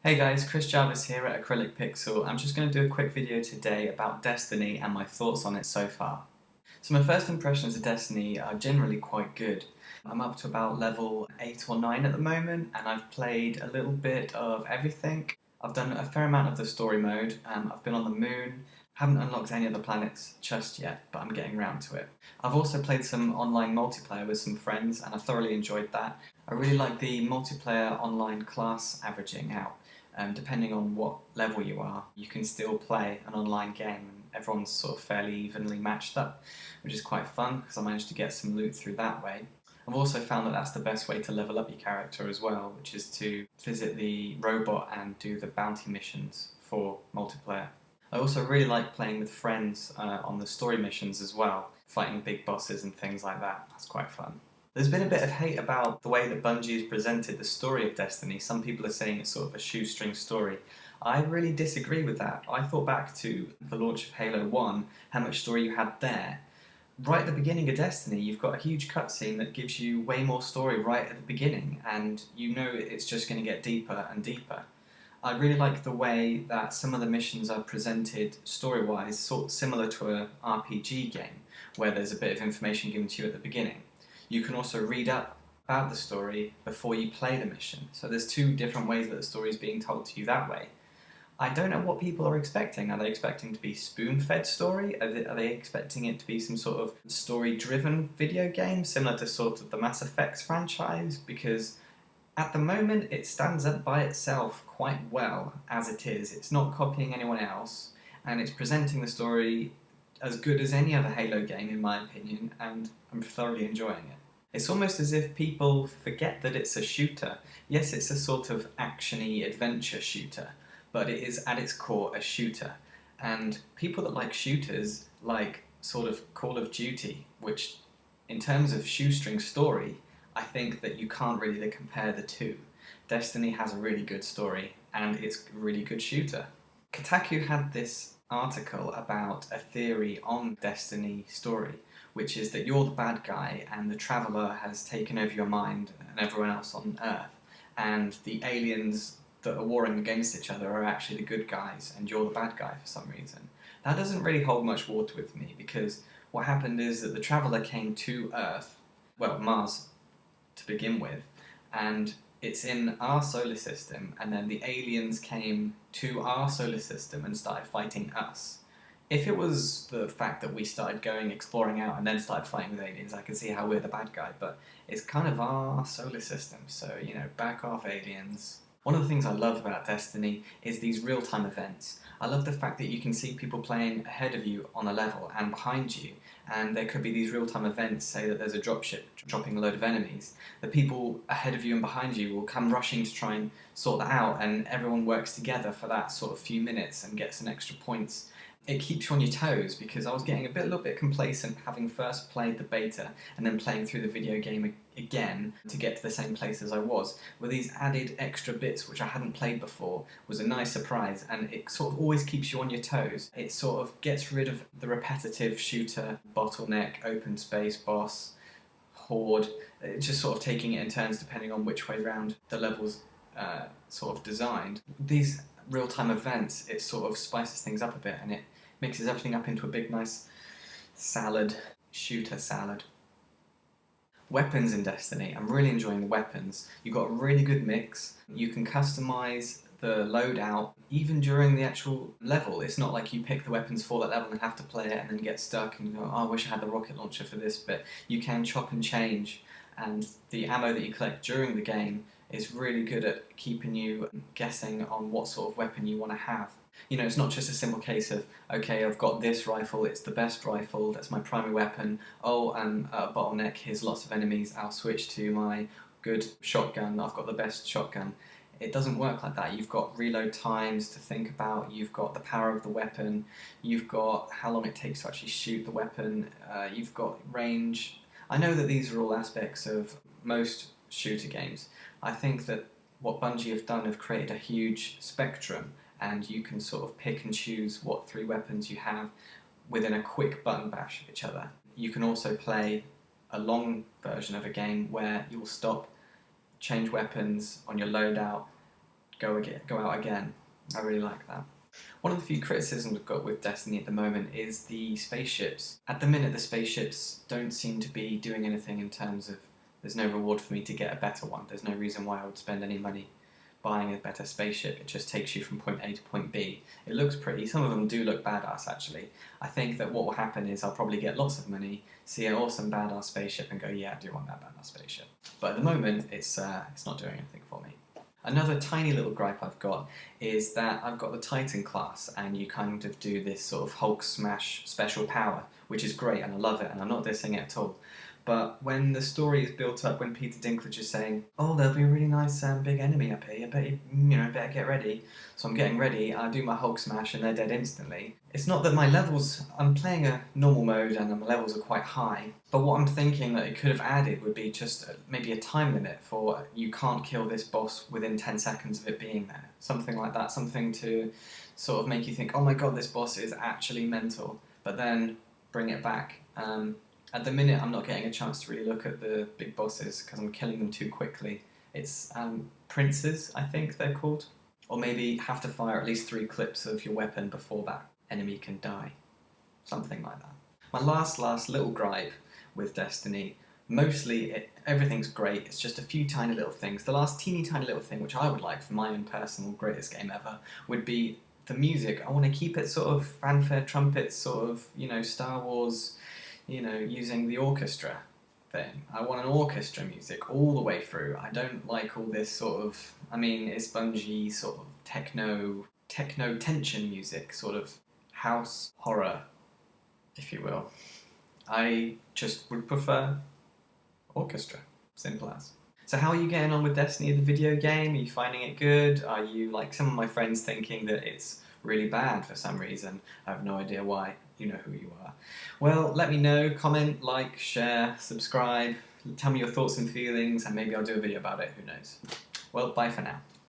Hey guys, Chris Jarvis here at Acrylic Pixel. I'm just going to do a quick video today about Destiny and my thoughts on it so far. So my first impressions of Destiny are generally quite good. I'm up to about level 8 or 9 at the moment, and I've played a little bit of everything. I've done a fair amount of the story mode. I've been on the moon, haven't unlocked any of the planets just yet, but I'm getting around to it. I've also played some online multiplayer with some friends, and I thoroughly enjoyed that. I really like the multiplayer online class averaging out. Depending on what level you are, you can still play an online game, and everyone's sort of fairly evenly matched up, which is quite fun because I managed to get some loot through that way. I've also found that that's the best way to level up your character as well, which is to visit the robot and do the bounty missions for multiplayer. I also really like playing with friends on the story missions as well, fighting big bosses and things like that. That's quite fun. There's been a bit of hate about the way that Bungie has presented the story of Destiny. Some people are saying it's sort of a shoestring story. I really disagree with that. I thought back to the launch of Halo 1, how much story you had there. Right at the beginning of Destiny, you've got a huge cutscene that gives you way more story right at the beginning, and you know it's just going to get deeper and deeper. I really like the way that some of the missions are presented story-wise, sort of similar to a RPG game, where there's a bit of information given to you at the beginning. You can also read up about the story before you play the mission. So there's two different ways that the story is being told to you that way. I don't know what people are expecting. Are they expecting to be spoon-fed story? Are they expecting it to be some sort of story-driven video game, similar to sort of the Mass Effect franchise? Because at the moment it stands up by itself quite well as it is. It's not copying anyone else, and it's presenting the story as good as any other Halo game in my opinion, and I'm thoroughly enjoying it. It's almost as if people forget that it's a shooter. Yes, it's a sort of actiony adventure shooter, but it is at its core a shooter. And people that like shooters like sort of Call of Duty, which in terms of shoestring story, I think that you can't really compare the two. Destiny has a really good story and it's a really good shooter. Kotaku had this article about a theory on Destiny story, which is that you're the bad guy and the Traveller has taken over your mind and everyone else on Earth, and the aliens that are warring against each other are actually the good guys and you're the bad guy for some reason. That doesn't really hold much water with me because what happened is that the Traveller came to Earth, well, Mars to begin with, and it's in our solar system, and then the aliens came to our solar system and started fighting us. If it was the fact that we started going exploring out and then started fighting with aliens, I can see how we're the bad guy, but it's kind of our solar system, so, you know, back off aliens. One of the things I love about Destiny is these real-time events. I love the fact that you can see people playing ahead of you on a level and behind you, and there could be these real-time events, say that there's a dropship dropping a load of enemies. The people ahead of you and behind you will come rushing to try and sort that out, and everyone works together for that sort of few minutes and gets some extra points. It keeps you on your toes because I was getting a little bit complacent having first played the beta and then playing through the video game again to get to the same place as I was. With these added extra bits which I hadn't played before was a nice surprise, and it sort of always keeps you on your toes. It sort of gets rid of the repetitive shooter, bottleneck, open space, boss, horde. It's just sort of taking it in turns depending on which way round the level's sort of designed. These real-time events, it sort of spices things up a bit and it mixes everything up into a big nice salad, shooter salad. Weapons in Destiny, I'm really enjoying the weapons. You've got a really good mix. You can customize the loadout even during the actual level. It's not like you pick the weapons for that level and have to play it and then get stuck and go, oh, I wish I had the rocket launcher for this bit. You can chop and change, and the ammo that you collect during the game is really good at keeping you guessing on what sort of weapon you want to have. You know, it's not just a simple case of, okay, I've got this rifle, it's the best rifle, that's my primary weapon. Oh, and bottleneck, here's lots of enemies, I'll switch to my good shotgun, I've got the best shotgun. It doesn't work like that. You've got reload times to think about, you've got the power of the weapon, you've got how long it takes to actually shoot the weapon, you've got range. I know that these are all aspects of most shooter games. I think that what Bungie have done have created a huge spectrum, and you can sort of pick and choose what three weapons you have within a quick button bash of each other. You can also play a long version of a game where you'll stop, change weapons on your loadout, go out again. I really like that. One of the few criticisms I've got with Destiny at the moment is the spaceships. At the minute, the spaceships don't seem to be doing anything in terms of there's no reward for me to get a better one. There's no reason why I would spend any money buying a better spaceship. It just takes you from point A to point B. It looks pretty. Some of them do look badass, actually. I think that what will happen is I'll probably get lots of money, see an awesome badass spaceship and go, yeah, I do want that badass spaceship. But at the moment, it's not doing anything for me. Another tiny little gripe I've got is that I've got the Titan class and you kind of do this sort of Hulk smash special power, which is great and I love it and I'm not dissing it at all. But when the story is built up, when Peter Dinklage is saying, oh, there'll be a really nice big enemy up here, better get ready. So I'm getting ready, I do my Hulk smash and they're dead instantly. It's not that my levels, I'm playing a normal mode and my levels are quite high, but what I'm thinking that it could have added would be just maybe a time limit for you can't kill this boss within 10 seconds of it being there. Something like that, something to sort of make you think, oh my god, this boss is actually mental, but then bring it back. At the minute, I'm not getting a chance to really look at the big bosses because I'm killing them too quickly. It's princes, I think they're called. Or maybe have to fire at least 3 clips of your weapon before that enemy can die. Something like that. My last little gripe with Destiny, mostly everything's great, it's just a few tiny little things. The last teeny tiny little thing, which I would like for my own personal greatest game ever, would be the music. I want to keep it sort of fanfare, trumpets, sort of, Star Wars, using the orchestra thing. I want an orchestra music all the way through. I don't like all this sort of, it's Bungie sort of techno tension music, sort of house horror, if you will. I just would prefer orchestra, simple as. So how are you getting on with Destiny, the video game? Are you finding it good? Are you, like some of my friends, thinking that it's really bad for some reason? I have no idea why. You know who you are. Well, let me know, comment, like, share, subscribe, tell me your thoughts and feelings, and maybe I'll do a video about it, who knows. Well, bye for now.